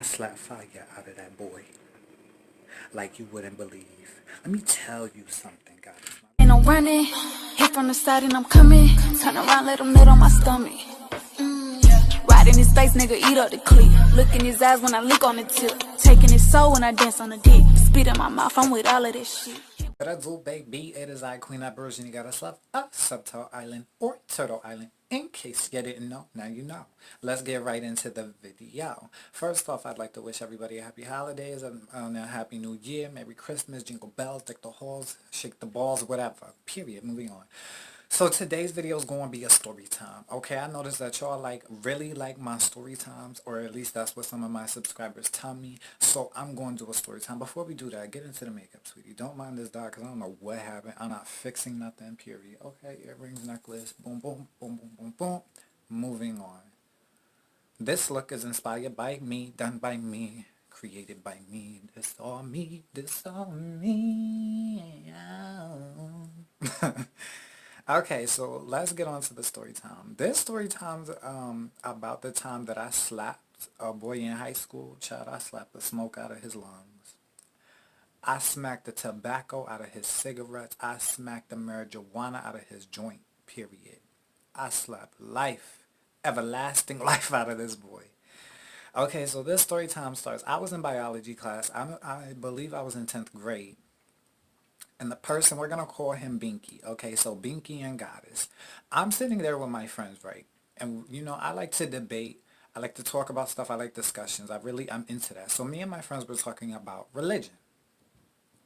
Slap fire out of that boy like you wouldn't believe. Let me tell you something, guys. Ain't no running, hit from the side and I'm coming. Turn around, let him nut on my stomach. Right in his face, nigga, eat up the clip. Look in his eyes when I lick on the tip. Taking his soul when I dance on the dick. Spit in my mouth, I'm with all of this shit. What I do, baby, it is I, Queen that version. You gotta slap a Subtle Island or Turtle Island. In case you didn't know, now you know. Let's get right into the video. First off, I'd like to wish everybody a happy holidays and a happy new year. Merry Christmas, jingle bells, deck the halls, shake the balls, whatever. Period. Moving on. So today's video is going to be a story time. Okay, I noticed that y'all really like my story times, or at least that's what some of my subscribers tell me. So I'm going to do a story time. Before we do that, get into the makeup, sweetie. Don't mind this dog because I don't know what happened. I'm not fixing nothing, period. Okay, earrings, necklace, boom, boom, boom, boom, boom, boom. Moving on. This look is inspired by me, done by me, created by me. This all me, this all me. Okay, so let's get on to the story time. This story time's about the time that I slapped a boy in high school. Child, I slapped the smoke out of his lungs. I smacked the tobacco out of his cigarettes. I smacked the marijuana out of his joint, period. I slapped life, everlasting life out of this boy. Okay, so this story time starts. I was in biology class. I believe I was in 10th grade. And the person, we're going to call him Binky. Okay, so Binky and Goddess. I'm sitting there with my friends, right? And, you know, I like to debate. I like to talk about stuff. I like discussions. I'm into that. So me and my friends were talking about religion.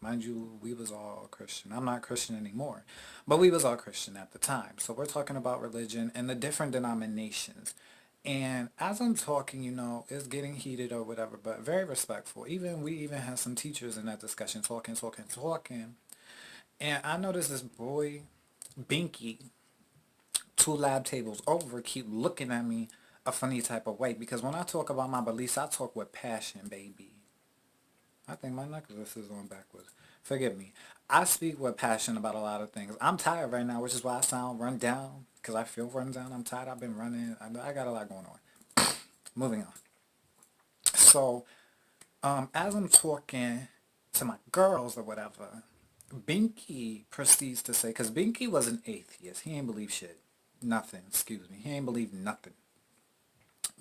Mind you, we was all Christian. I'm not Christian anymore. But we was all Christian at the time. So we're talking about religion and the different denominations. And as I'm talking, you know, it's getting heated or whatever, but very respectful. We even had some teachers in that discussion talking. And I noticed this boy, Binky, 2 lab tables over, keep looking at me a funny type of way. Because when I talk about my beliefs, I talk with passion, baby. I think my necklace is on backwards. Forgive me. I speak with passion about a lot of things. I'm tired right now, which is why I sound run down. Because I feel run down. I'm tired. I've been running. I got a lot going on. Moving on. So, as I'm talking to my girls or whatever, Binky proceeds to say, because Binky was an atheist. He ain't believe shit. Nothing, excuse me. He ain't believe nothing.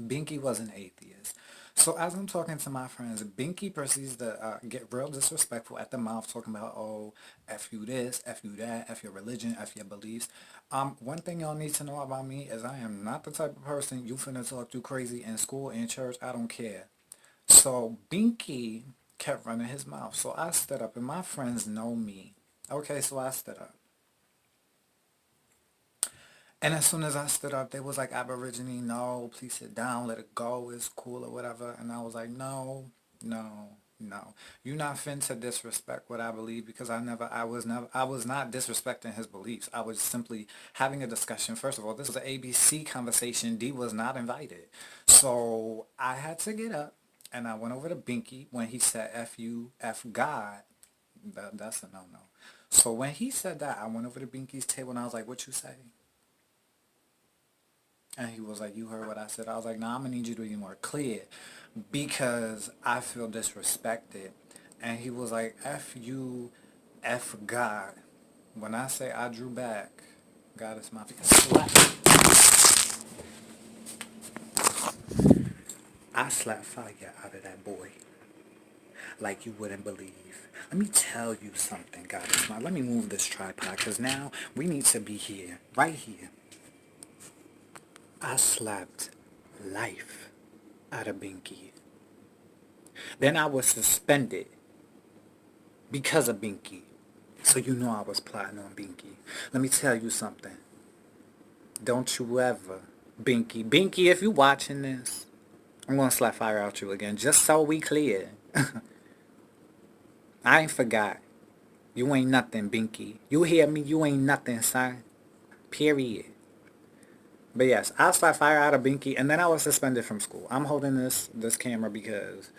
Binky was an atheist. So as I'm talking to my friends, Binky proceeds to get real disrespectful at the mouth, talking about, oh, F you this, F you that, F your religion, F your beliefs. One thing y'all need to know about me is I am not the type of person you finna talk to crazy in school, in church. I don't care. So Binky kept running his mouth. So I stood up, and my friends know me. Okay, so I stood up. And as soon as I stood up, they was like, Aborigine, no, please sit down, let it go, it's cool or whatever. And I was like, no, no, no. You're not finna disrespect what I believe because I was not disrespecting his beliefs. I was simply having a discussion. First of all, this was an ABC conversation. D was not invited. So I had to get up and I went over to Binky when he said, F you, F God. That's a no-no. So when he said that, I went over to Binky's table and I was like, what you say? And he was like, you heard what I said? I was like, nah, I'm going to need you to be more clear because I feel disrespected. And he was like, F you, F God. When I say I drew back, God is my slap. I slap fire out of that boy like you wouldn't believe. Let me tell you something, God is my. Let me move this tripod because now we need to be here, right here. I slapped life out of Binky. Then I was suspended because of Binky. So you know I was plotting on Binky. Let me tell you something. Don't you ever, Binky, if you watching this, I'm going to slap fire out you again, just so we clear. I ain't forgot. You ain't nothing, Binky. You hear me? You ain't nothing, son. Period. But yes, I slapped fire out of Binky, and then I was suspended from school. I'm holding this camera because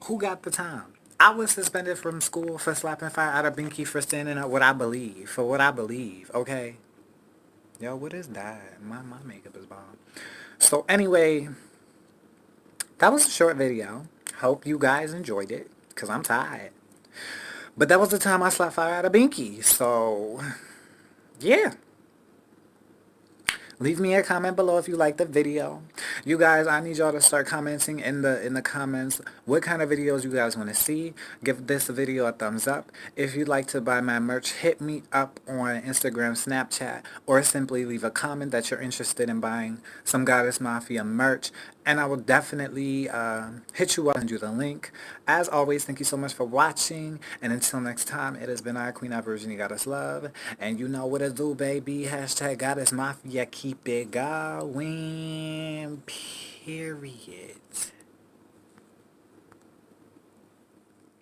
who got the time? I was suspended from school for slapping fire out of Binky for standing up what I believe, for what I believe, okay? Yo, what is that? My makeup is bomb. So anyway, that was a short video. Hope you guys enjoyed it, because I'm tired. But that was the time I slapped fire out of Binky. So, yeah. Leave me a comment below if you like the video. You guys, I need y'all to start commenting in the comments what kind of videos you guys want to see. Give this video a thumbs up. If you'd like to buy my merch, hit me up on Instagram, Snapchat, or simply leave a comment that you're interested in buying some Goddess Mafia merch, and I will definitely hit you up and do the link. As always, thank you so much for watching, and until next time, it has been our Queen, our Virgin, Goddess Love, and you know what to do, baby. Hashtag Goddess Mafia, keep it going, period.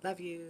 Love you.